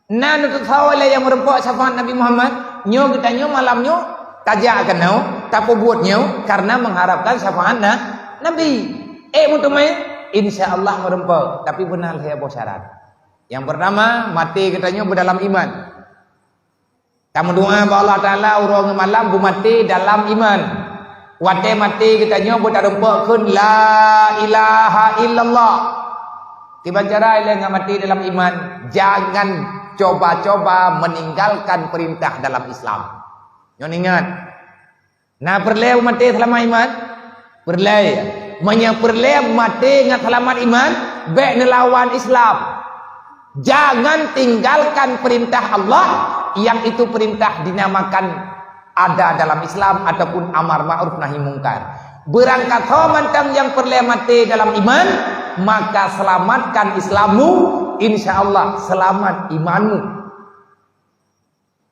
Nan tu tahu yang merempak syafaat Nabi Muhammad. Nyo kita nyo malam nyo tajak kan nyo, tapi buat nyo karena mengharapkan syafaat Nabi. Untuk main, insya-Allah merempak. Tapi benar saya bawa syarat. Yang pertama, mati kita nyo berdalam iman. Kamu doa kepada Allah Taala urang malam bu mati dalam iman. Wate mati kita nyo berdarempak kun la ilaha illallah. Tiba cara yang mati dalam iman, jangan coba-coba meninggalkan perintah dalam Islam. Nyon ingat. Nah perlu mati selama iman, perlu. Menyeperlu mati ngat selamat iman, baik nelawan Islam. Jangan tinggalkan perintah Allah yang itu perintah dinamakan ada dalam Islam ataupun amar ma'ruf nahi mungkar. Berangkat mantang yang perlu mati dalam iman, maka selamatkan Islammu, insya Allah selamat imanmu.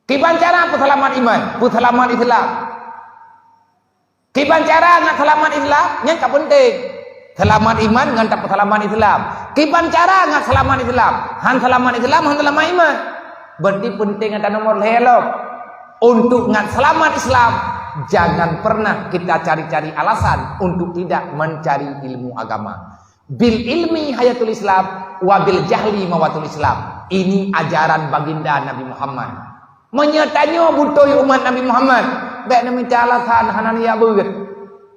Kiban cara apa selamat iman? Apa selamat Islam? Kiban cara nak selamat Islam? Yang tak penting. Selamat iman dengan tak selamat Islam. Kiban cara nak selamat Islam? Han selamat Islam, han selamat iman. Berarti penting ada nomor helok. Untuk ngat selamat Islam, jangan pernah kita cari-cari alasan untuk tidak mencari ilmu agama. Bil ilmi hayatul Islam, wabil jahli mawatul Islam. Ini ajaran baginda Nabi Muhammad. Menyertanya butuh umat Nabi Muhammad. Baik nak minta alasan hanan ya beut.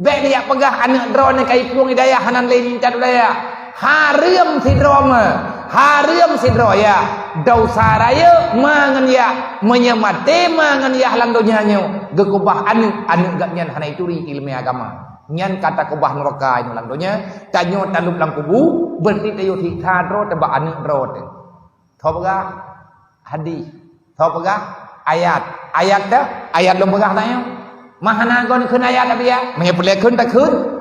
Baik dia pegah anak drone kai puang hidayah hanan lain minta daya. Haram sidroma. Haram sidroya. Dosa raya mangan ya menyemate mangan ya halang donyanya. Gekubah anu gak nyan hanai turi ilmu agama. Nyan kata kubah neraka inu lang donya. Tanyo talup lang kubu berarti tayo hikha dro teba anu dro te. Tho pegah hadis. Tho pegah ayat. Ayat dah ayat lo pegah tayo. Mahana gon keun ayat tapi ya. Menyepele keun tak keun.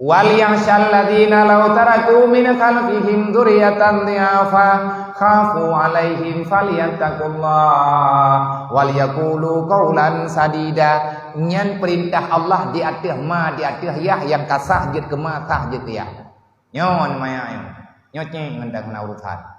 Wal yakhshal ladzina law taraku min khalfihim dzurriyyatan dhi'afa khafu 'alaihim falyattaqullah wal yaqulu qawlan sadida. Nyan perintah Allah di atas ma di atas yah yang kasah jit ke ma kah jit ya. Nyon maya yo. Nyoceng ngendang urusan.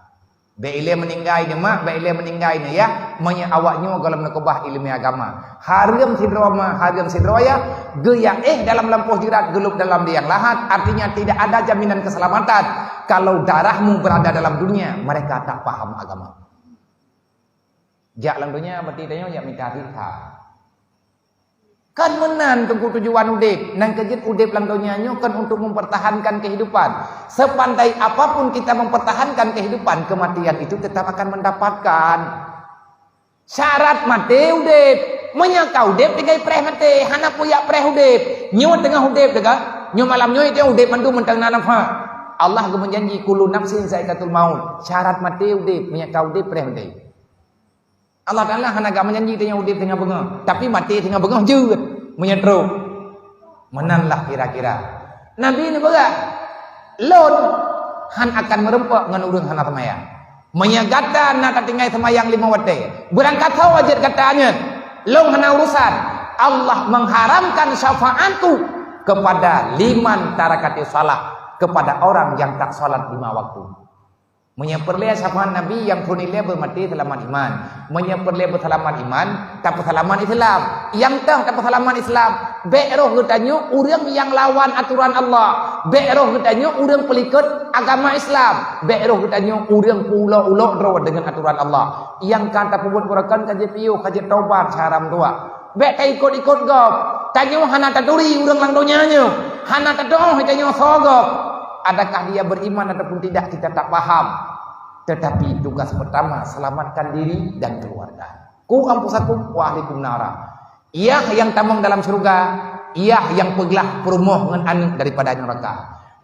Baile meninggai ni mak, baile meninggai ni ya, manya awaknya dalam nakubah ilmu agama. Haram sidroma, haram sidroya, geya dalam lampuh jirat, gelup dalam liang lahat, artinya tidak ada jaminan keselamatan kalau darahmu berada dalam dunia, mereka tak paham agama. Jak dalam dunia berarti dia jak minta hikha. Kan menan tengku tujuan udip. Nang kejit udip lang dunianya kan untuk mempertahankan kehidupan. Sepandai apapun kita mempertahankan kehidupan, kematian itu tetap akan mendapatkan. Syarat mati udip. Menyangka udip tinggal preh mati. Hana puyak preh udip. Nyo tengah udip dega. Nyo malam nyo itu udip mandu mentang nanamha. Allah menjanji kullu nafsin zaikatul maut. Syarat mati udip. Menyangka udip preh mati. Allah Ta'ala hana gak menjanji tengah udip tengah bengah. Tapi mati tengah bengah juga. Menyetru. Menanlah kira-kira. Nabi ini juga. Lon. Han akan merempak dengan urung hana semayang. Menyagata nak tinggal semayang 5 waktu. Berangkat tahu wajib katanya. Long hana urusan. Allah mengharamkan syafaatku kepada liman tarakati salat. Kepada orang yang tak salat 5 waktu. Menyeperlihat syafaat Nabi yang punilnya bermati selamat iman. Menyeperlihat berselamat iman, tak berselamat Islam. Yang tak berselamat Islam. Be'roh katanya orang yang lawan aturan Allah. Be'roh katanya orang pelikut agama Islam. Be'roh katanya orang pulau-ulau rawat dengan aturan Allah. Yang kata pembuat perakan kaji piu, kaji taubat, haram dua. Be' tak ikut-ikut gop. Tanya hana taturi orang langdonyanya. Hana tadoh tanya sogop. Adakah dia beriman ataupun tidak kita tak paham. Tetapi tugas pertama selamatkan diri dan keluarga. Ku ampusakum wa ahlikum nara. Ia yang tamang dalam surga, ia yang peglah perumoh dengan anak daripada neraka.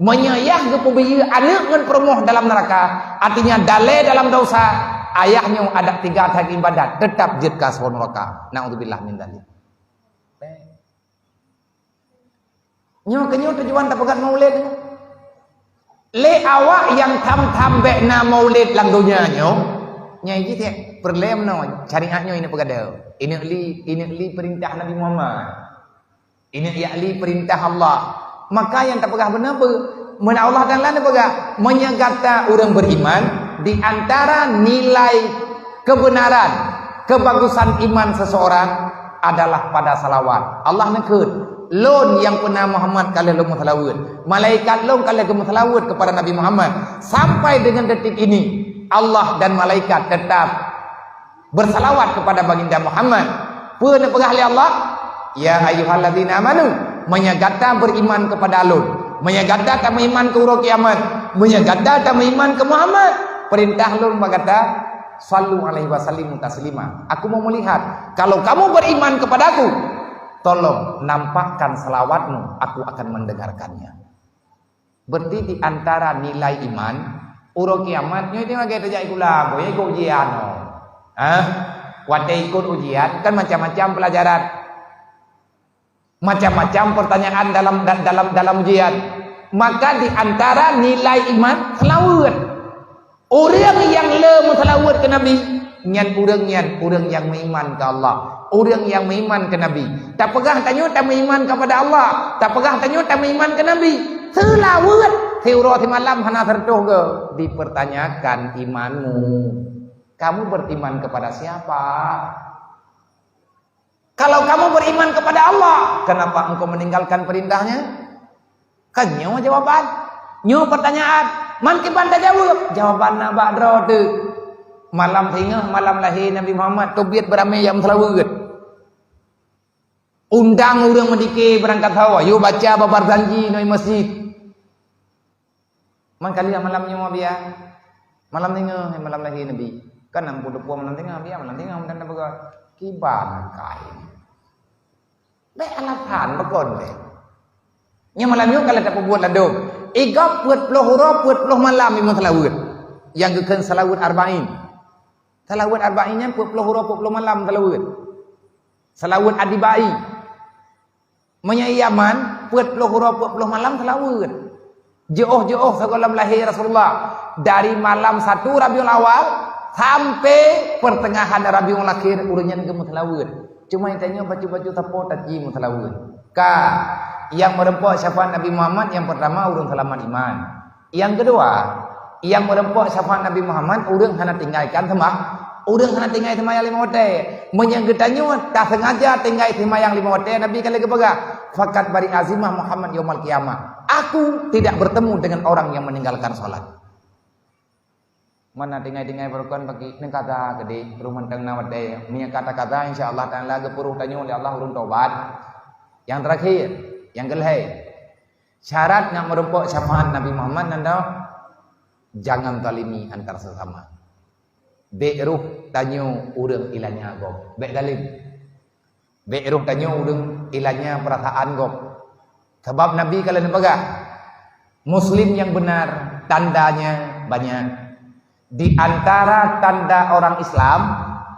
Menyayah kepubiya anak dengan perumoh dalam neraka, artinya dalai dalam dosa. Ayahnya ada 3 tahap ibadat, tetap jid kasur neraka. Naudzubillah min dzalik. Nyo kenyo tujuan tak pegat maulid. Le awak yang tham-tham bekna maulid lang dunia nyo. Nyai kita problem no syariatnya ini pegada. Ini li perintah Nabi Muhammad. Ini li perintah Allah. Maka yang tak pegah benar apa? Mana Allah Taala nak pegah menyegata orang beriman di antara nilai kebenaran, kebagusan iman seseorang adalah pada salawat. Allah nekut lon yang pernah Muhammad kalian lu selawat, malaikat lon kalian kamu selawat kepada Nabi Muhammad. Sampai dengan detik ini Allah dan malaikat tetap bersalawat kepada baginda Muhammad. Pernah oleh Allah, ya ayyuhalladzina amanu, menyagata beriman kepada Allah, menyagata kamu iman ke urut kiamat, menyagata kamu iman ke Muhammad. Perintah Allah berkata, sallu alaihi wasallimu taslima. Aku mau melihat kalau kamu beriman kepadaku, tolong nampakkan selawatmu, aku akan mendengarkannya. Berarti di antara nilai iman urut kiamatnya itu lagi terjadi ulang, boleh ikut ujian. Waktu ikut ujian kan macam-macam pelajaran, macam-macam pertanyaan dalam ujian. Maka di antara nilai iman selawat. Orang yang lemu selawat ke Nabi, nyan orang yang beriman ke Allah, orang yang beriman ke Nabi. Tak pegah tanya tak beriman kepada Allah, tak pegah tanya tak beriman ke Nabi. Selawat teuro di malam hana tertuh ke dipertanyakan imanmu. Kamu beriman kepada siapa? Kalau kamu beriman kepada Allah, kenapa engkau meninggalkan perintahnya? Kan nyawa jawaban, nyawa pertanyaan. Man kiban tak jawab, jawaban nak badro tu. Malam tengah, malam lahir Nabi Muhammad, tobiat beramai yang selawat. Undang orang mendikir berangkat hawa, yo baca babar janji noi masjid. Man kali malamnya mau biar. Malam tengah, malam lahir Nabi. Kan 60 malam tengah biar malam tengah dan begot. Kiban kain. Baik alasan bekon deh. Nya malam yo kalau tak buat ladung. Igap buat puluh huruf, buat puluh malam imam selawat. Yang kekan selawat arba'in. Selawat arba'innya buat puluh huruf, buat puluh malam selawat. Selawat adibai. Menyayaman buat puluh huruf, buat puluh malam selawat. Jauh-jauh sebelum lahir Rasulullah. Dari malam 1 Rabiul Awal sampai pertengahan Rabiul Akhir urangnya ngemu selawat. Cuma yang tanya baju-baju tapo taji musalawat. Yang merempok syafaat Nabi Muhammad yang pertama urang selamat iman. Yang kedua, yang merempok syafaat Nabi Muhammad urang hana tinggalkan semah. Urang hana tinggal sembahyang 5 waktu. Menyanggetannya tak sengaja tinggal sembahyang 5 waktu Nabi kali kebaga. Fakat bari azimah Muhammad yaumul qiyamah. Aku tidak bertemu dengan orang yang meninggalkan salat. Mana tinggal-tinggal berkon bagi neng kata gede rumah tengah wadai punya kata-kata insyaallah taala gepuruh tanya oleh Allah urun taubat. Yang terakhir, yang kelih, syarat nak merempok syafaat Nabi Muhammad nanda jangan zalimi antar sesama. Be'ruh tanya urang ilanya gop. Be' zalim. Be'ruh tanya urang ilanya perasaan gop. Sebab Nabi kalau nepegah muslim yang benar tandanya banyak. Di antara tanda orang Islam,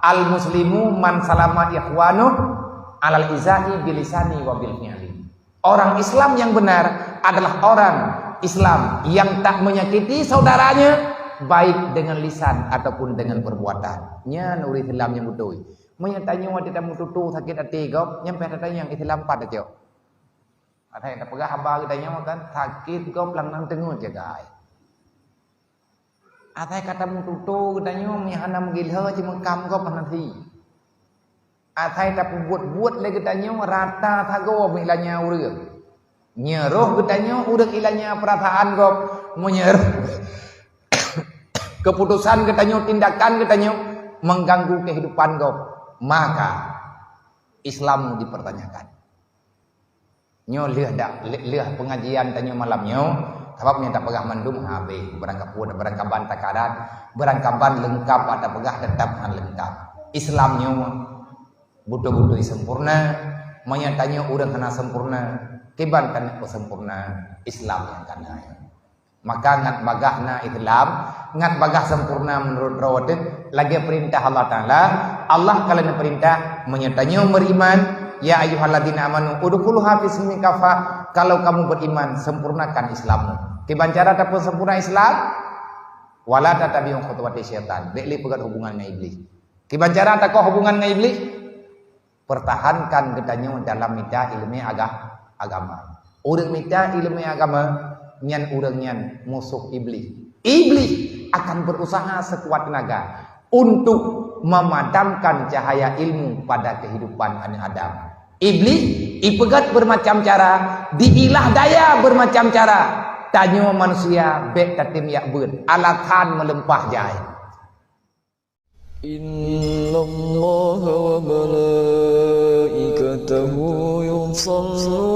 al-muslimu man salama ikhwanu alal izani bilisani wa bil fi'li. Orang Islam yang benar adalah orang Islam yang tak menyakiti saudaranya baik dengan lisan ataupun dengan perbuatan. Nya nuri Islam yang betul. Menyatanya waktu kita mututu sakit hati gop, nyampe tanya yang Islam pada jauh. Ada yang pegah hamba kita nyawa kan sakit gop lang tengah je guys. Atai kata mututu katanya mihana mengilha cuma kam kau nanti. Atai tak buat lagi katanya rata thago milanya urang. Nyeroh katanya urang ilanya perasaan kau menyeroh. Keputusan katanya tindakan katanya mengganggu kehidupan kau. Maka Islammu dipertanyakan. Nyo liah pengajian tanya malamnya. Sebab yang tak pegah mandum habis berangkat pun berangkat ban takaran berangkat ban lengkap ada pegah tetap lengkap. Islamnya butuh-butuh sempurna, menyatanya urang kena sempurna, kiban kena sempurna Islam yang kena. Maka ngat bagahna Islam, ngat bagah sempurna menurut rawatib lagi perintah Allah Taala. Allah kalau perintah menyatanya beriman, ya ayyuhalladzina amanu udkhuluha fismi kafa. Kalau kamu beriman sempurnakan Islammu. Kiban cara ataupun sempurna Islam wala tatabi'u khutuwati syaitan. Dekli pegat hubungan dengan iblis. Kiban cara atakoh hubungan dengan iblis pertahankan gedanya dalam mita ilmu agama. Urang mita ilmu agama nyan urang nyan musuh iblis. Iblis akan berusaha sekuat tenaga untuk memadamkan cahaya ilmu pada kehidupan anak Adam. Iblis ipegat bermacam cara, diilah daya bermacam cara. Tanya manusia bek tatim yak ber, alakan melempah jai. Inna Allah wa malaikatahu yusalluna